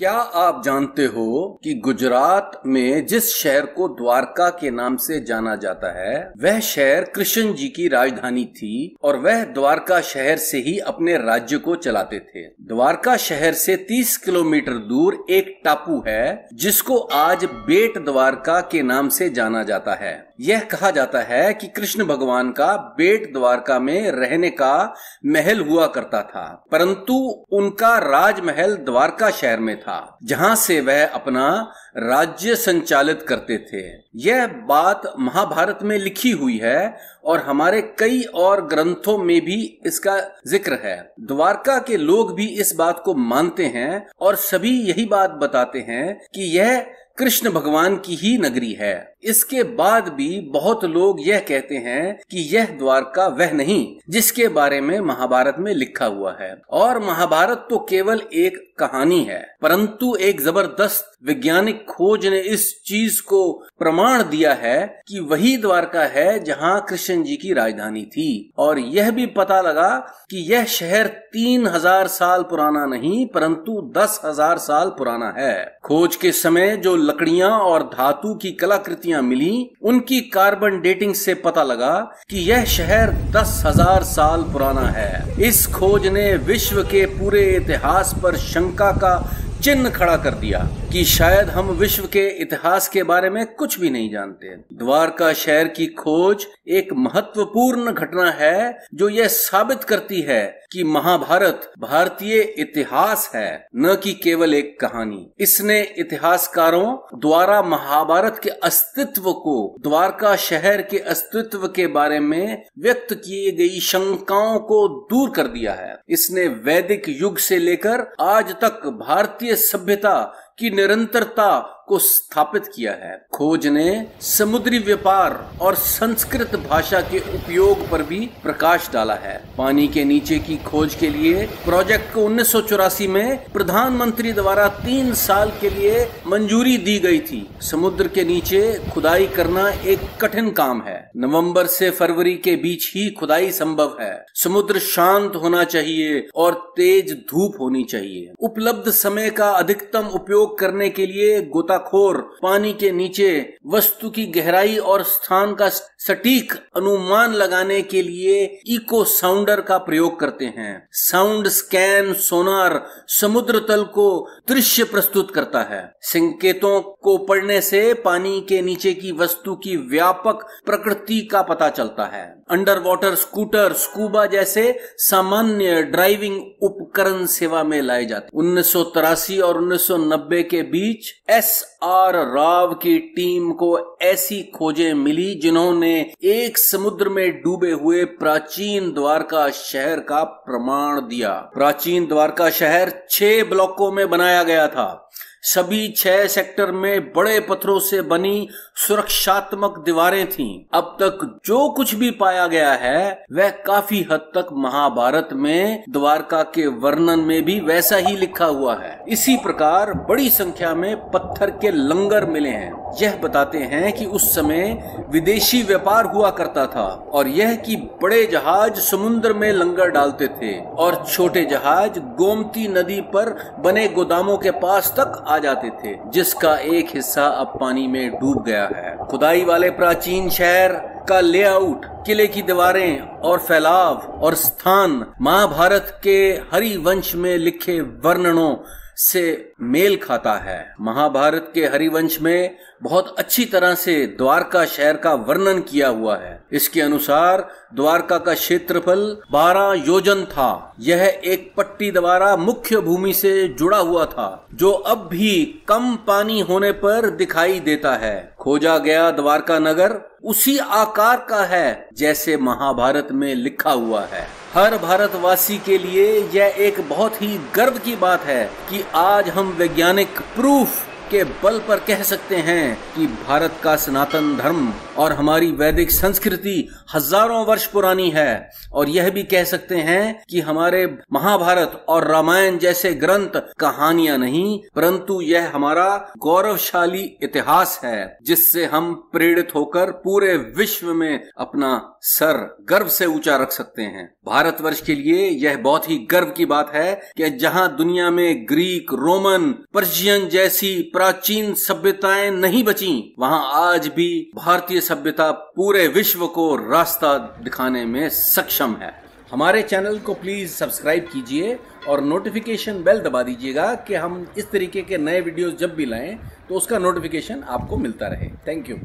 क्या आप जानते हो कि गुजरात में जिस शहर को द्वारका के नाम से जाना जाता है वह शहर कृष्ण जी की राजधानी थी और वह द्वारका शहर से ही अपने राज्य को चलाते थे। द्वारका शहर से 30 किलोमीटर दूर एक टापू है जिसको आज बेट द्वारका के नाम से जाना जाता है। यह कहा जाता है कि कृष्ण भगवान का बेट द्वारका में रहने का महल हुआ करता था, परंतु उनका राजमहल द्वारका शहर में था जहां से वह अपना राज्य संचालित करते थे। यह बात महाभारत में लिखी हुई है और हमारे कई और ग्रंथों में भी इसका जिक्र है। द्वारका के लोग भी इस बात को मानते हैं और सभी यही बात बताते हैं कि यह कृष्ण भगवान की ही नगरी है। इसके बाद भी बहुत लोग यह कहते हैं कि यह द्वारका वह नहीं जिसके बारे में महाभारत में लिखा हुआ है। और महाभारत तो केवल एक कहानी है, परंतु एक जबरदस्त वैज्ञानिक खोज ने इस चीज को प्रमाण दिया है कि वही द्वारका है जहां कृष्ण जी की राजधानी थी। और यह भी पता लगा कि यह शहर 3000 साल पुराना नहीं परंतु 10,000 साल पुराना है। खोज के समय जो लकड़ियां और धातु की कलाकृतियां मिली उनकी कार्बन डेटिंग से पता लगा कि यह शहर 10,000 साल पुराना है। इस खोज ने विश्व के पूरे इतिहास पर शंका का चिन्ह खड़ा कर दिया कि शायद हम विश्व के इतिहास के बारे में कुछ भी नहीं जानते। द्वारका शहर की खोज एक महत्वपूर्ण घटना है जो यह साबित करती है कि महाभारत भारतीय इतिहास है, न कि केवल एक कहानी। इसने इतिहासकारों द्वारा महाभारत के अस्तित्व को, द्वारका शहर के अस्तित्व के बारे में व्यक्त किए गई शंकाओं को दूर कर दिया है। इसने वैदिक युग से लेकर आज तक भारतीय सभ्यता की निरंतरता को स्थापित किया है। खोज ने समुद्री व्यापार और संस्कृत भाषा के उपयोग पर भी प्रकाश डाला है। पानी के नीचे की खोज के लिए प्रोजेक्ट को 1984 में प्रधानमंत्री द्वारा 3 साल के लिए मंजूरी दी गई थी। समुद्र के नीचे खुदाई करना एक कठिन काम है। नवंबर से फरवरी के बीच ही खुदाई संभव है। समुद्र शांत होना चाहिए और तेज धूप होनी चाहिए। उपलब्ध समय का अधिकतम उपयोग करने के लिए गोताखोर पानी के नीचे वस्तु की गहराई और स्थान का सटीक अनुमान लगाने के लिए इको साउंडर का प्रयोग करते हैं। साउंड स्कैन सोनार समुद्र तल को दृश्य प्रस्तुत करता है। संकेतों को पढ़ने से पानी के नीचे की वस्तु की व्यापक प्रकृति का पता चलता है। अंडर वाटर स्कूटर, स्कूबा जैसे सामान्य ड्राइविंग उपकरण सेवा में लाए जाते। 1983 और 1990 के बीच SR राव की टीम को ऐसी खोजें मिली जिन्होंने एक समुद्र में डूबे हुए प्राचीन द्वारका शहर का प्रमाण दिया। प्राचीन द्वारका शहर 6 ब्लॉकों में बनाया गया था। सभी 6 सेक्टर में बड़े पत्थरों से बनी सुरक्षात्मक दीवारें थीं। अब तक जो कुछ भी पाया गया है वह काफी हद तक महाभारत में द्वारका के वर्णन में भी वैसा ही लिखा हुआ है। इसी प्रकार बड़ी संख्या में पत्थर के लंगर मिले हैं। यह बताते हैं कि उस समय विदेशी व्यापार हुआ करता था और यह कि बड़े जहाज समुद्र में लंगर डालते थे और छोटे जहाज गोमती नदी पर बने गोदामों के पास तक आ जाते थे, जिसका एक हिस्सा अब पानी में डूब गया है। खुदाई वाले प्राचीन शहर का लेआउट, किले की दीवारें और फैलाव और स्थान महाभारत के हरिवंश में लिखे वर्णनों से मेल खाता है। महाभारत के हरिवंश में बहुत अच्छी तरह से द्वारका शहर का वर्णन किया हुआ है। इसके अनुसार द्वारका का क्षेत्रफल 12 योजन था। यह एक पट्टी द्वारा मुख्य भूमि से जुड़ा हुआ था जो अब भी कम पानी होने पर दिखाई देता है। खोजा गया द्वारका नगर उसी आकार का है जैसे महाभारत में लिखा हुआ है। हर भारतवासी के लिए यह एक बहुत ही गर्व की बात है कि आज हम वैज्ञानिक प्रूफ के बल पर कह सकते हैं कि भारत का सनातन धर्म और हमारी वैदिक संस्कृति हजारों वर्ष पुरानी है, और यह भी कह सकते हैं कि हमारे महाभारत और रामायण जैसे ग्रंथ कहानियां नहीं, परंतु यह हमारा गौरवशाली इतिहास है जिससे हम प्रेरित होकर पूरे विश्व में अपना सर गर्व से ऊंचा रख सकते हैं। भारतवर्ष के लिए यह बहुत ही गर्व की बात है कि जहां दुनिया में ग्रीक, रोमन, पर्शियन जैसी प्राचीन सभ्यताएं नहीं बची, वहां आज भी भारतीय सभ्यता पूरे विश्व को रास्ता दिखाने में सक्षम है। हमारे चैनल को प्लीज सब्सक्राइब कीजिए और नोटिफिकेशन बेल दबा दीजिएगा कि हम इस तरीके के नए वीडियोस जब भी लाएं तो उसका नोटिफिकेशन आपको मिलता रहे। Thank you.